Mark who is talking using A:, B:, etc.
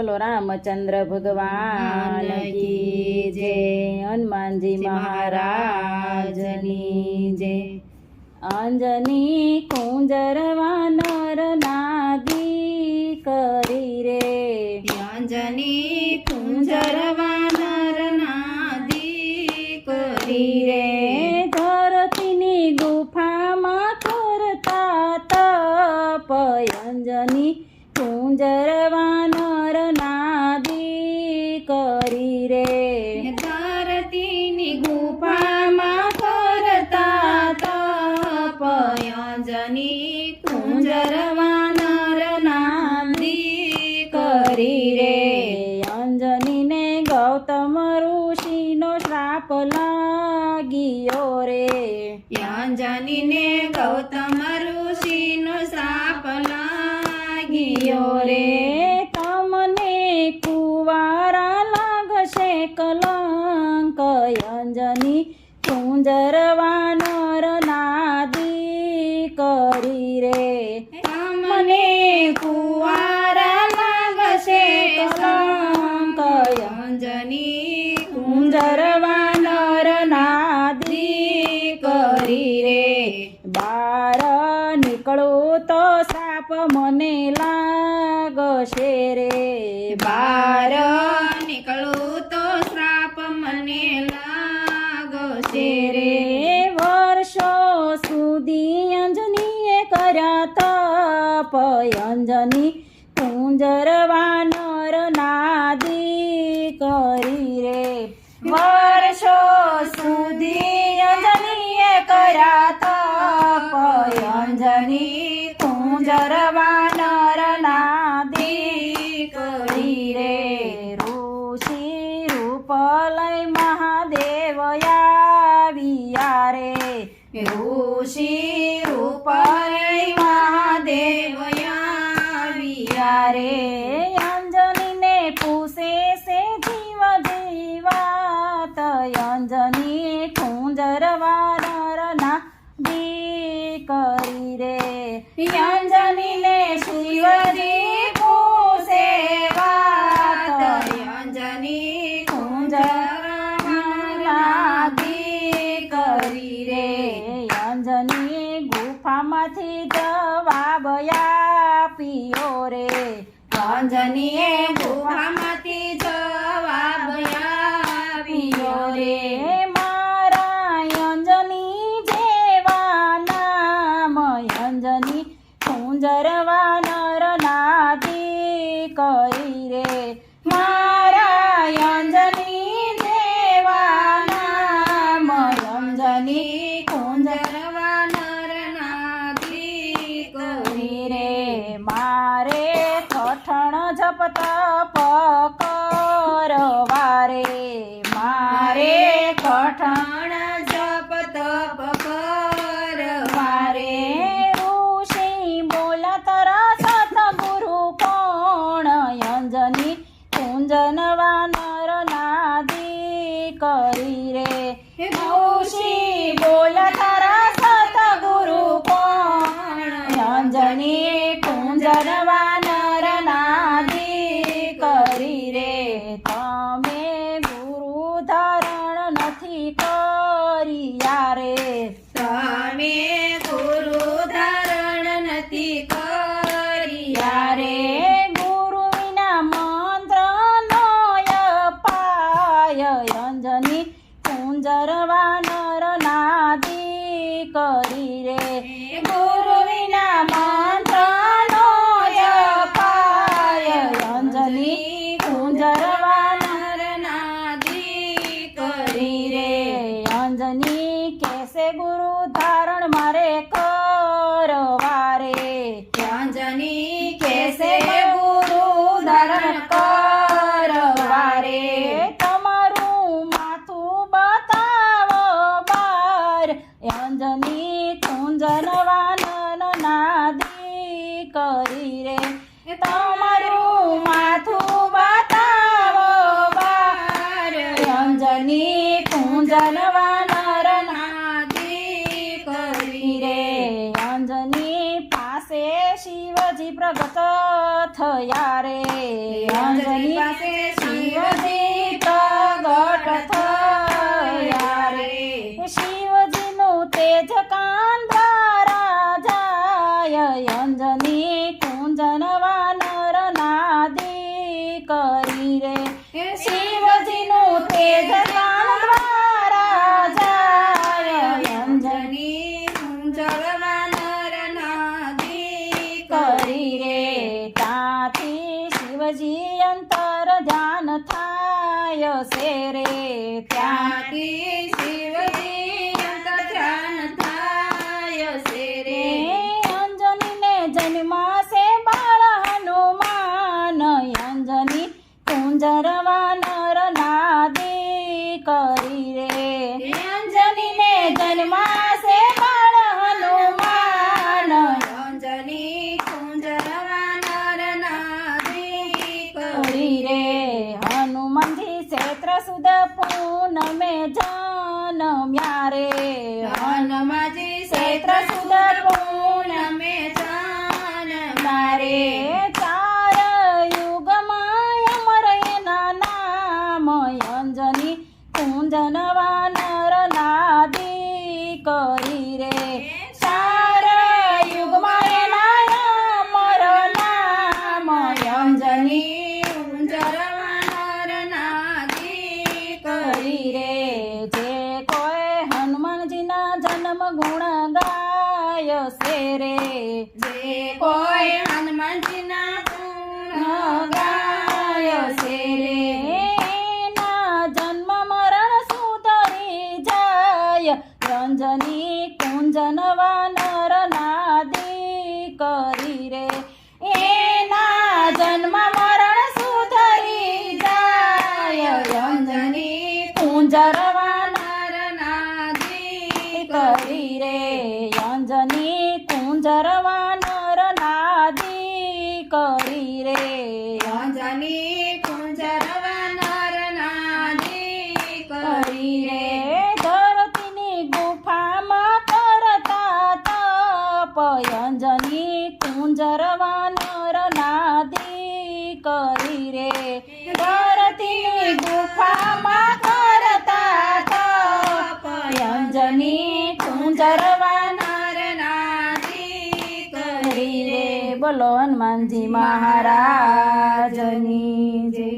A: બોલો રામચંદ્ર ભગવાન કી જય, હનુમાનજી મહારાજની જય। અંજની કુંજર વાનર નાદી કરી રે,
B: અંજની કુંજર વાનર નાદી કરી રે,
A: ધરતીની ગુફામાં કરતા તપ, અંજની કુંજર વાનર નાદી કરી રે,
B: ધરતીની ગુફામાં કરતા તપ, અંજની કુંજર વાનર નાદી કરી રે,
A: અંજનીને ગૌતમ ઋષિનો શ્રાપ લાગ્યો રે,
B: અંજનીને ગૌતમ ઋષિનો શ્રાપ લાગ્યો રે,
A: તમને કુવારા લાગશે કલંક, અંજની કુંજર વાનર નાદી કરી રે,
B: તમને કુવારા લાગશે કલંક, અંજની
A: કુંજર વાનર નાદી કરી રે, બાર નીકળું તો સાપ મને લાગશે રે,
B: બાર નીકળું તો શ્રાપ મને લાગશે રે,
A: વર્ષો સુધી અંજનીએ કર્યા તપ, અંજની કુંજર વાનર નાદી કરી રે, વર્ષો સુધી અંજનીએ કર્યા તપ, અંજની કુંજર વાનર નાદી કરી રે, ઋષિ રૂપ લઈ મહાદેવ આવ્યા રે,
B: ઋષિ રૂપ લઈ મહાદેવ આવ્યા રે,
A: અંજનીને પૂછે છે જીવ જીવાત, અંજની કુંજર વાનર નાદી કરી રે, અંજનીને શિવજી પૂછે વાત,
B: અંજની
A: કુંજર નાદી કરી રે, અંજની ગુફામાંથી જવાબ આપ્યો રે,
B: અંજનીએ ગુફામાંથી જવાબ આપ્યો રે,
A: મારા અંજની જેવા નામ, અંજની કુંજર વાનર નાદી કરી રે, મારા અંજની જેવા નામ, અંજની કુંજર
B: વાનર નાદી કરી રે,
A: મારે કઠણ જપ તપ કરવા રે, મારે કઠણ
B: જપ તપ કરવા રે,
A: ઋષિ બોલા તરા સતગુરુ કોણ, અંજની કુંજન વાનર નાદી કરી રે, ઋષિ બોલા તરા સતગુરુ કોણ, અંજની કુંજન વાનર નાદી કરી રે, તમે ગુરુ ધારણ નથી કર્યા રે,
B: તમે ગુરુ ધારણ નથી કર્યા રે,
A: ગુરુ વિના મંત્રનો અપાય, અંજની કુંજર વાનર નાદી કરી રે, ગુરુ વિના મંત્રનો અપાય, અંજની કુંજર વાનર
B: નાદી કરી રે,
A: અંજની કેસે ગુરુ ધારણ મારે કરવા રે,
B: અંજની કેસે ગુરુ ધારણ કરવા રે,
A: તમારું માથું બતાવો બાર, અંજની કુંજન વાનર નાદી કરી રે, તમારું માથું બતાવો બાર, અંજની કુંજન વાનર
B: નાદી કરી રે,
A: અંજની પાસે શિવજી પ્રગટ થયા રે, અંજની
B: પાસે
A: શિવજી પ્રગટ થયા રે શિવજીનું તેજ કાન દ્વારા જાય અંજની કુંજન વાનર નાદી કરી રે શિવજીનું તેજ કાન દ્વારા જાય અંજની
B: કુંજર વાનર નાદી
A: કરી રે ત્યાંથી શિવજી અંતર ધ્યાન થાય છે રે ત્યાંથી
B: ત્યાંથી શિવજી અંતર્ધ્યાન થાય છે રે
A: અંજનીને જન્માશે બાળ હનુમાન અંજની કુંજર વાનર નાદી કરી રે અંજનીને જન્માશે બાળ હનુમાન
B: અંજની કુંજર વાનર નાદી
A: કરી રે હનુમાનજી ક્ષેત્ર સુદ પૂનમે જન્મ્યા રે
B: હનુમાજી
A: ક્ષેત્ર સુદ
B: પૂનમે જાન
A: મારે ચાર યુગમાં અમર એના નામ અંજની કુંજન વાનર નાદી કરી રે ચાર યુગમાં એના અમર નામ અંજની
B: કુંજર વાનર નાદી
A: કરી રે જે કોઈ હનુમાનજીના જન્મ ગુણ ગાય છે રે
B: જે કોઈ હનુમાનજીના ગુણ
A: ગાય છે રે એના જન્મ મરણ સુધરી જાય અંજની કુંજન વાનર નાદી કરી રે એના જન્મ મરણ સુધરી જાય અંજની કુંજર વાનર
B: નાદી
A: કરી રે અંજની કુંજર વાનર નાદી કરી રે
B: અંજની કુંજર વાનર નાદી
A: કરી રે ધરતીની ગુફામાં કરતા તપ અંજની કુંજર વાનર નાદી કરી રે ધરતીની ગુફામાં કરતા તપ અંજની કુંજર વાનર
B: નાદી
A: કરી રે બોલો હનુમાનજી મહારાજની જય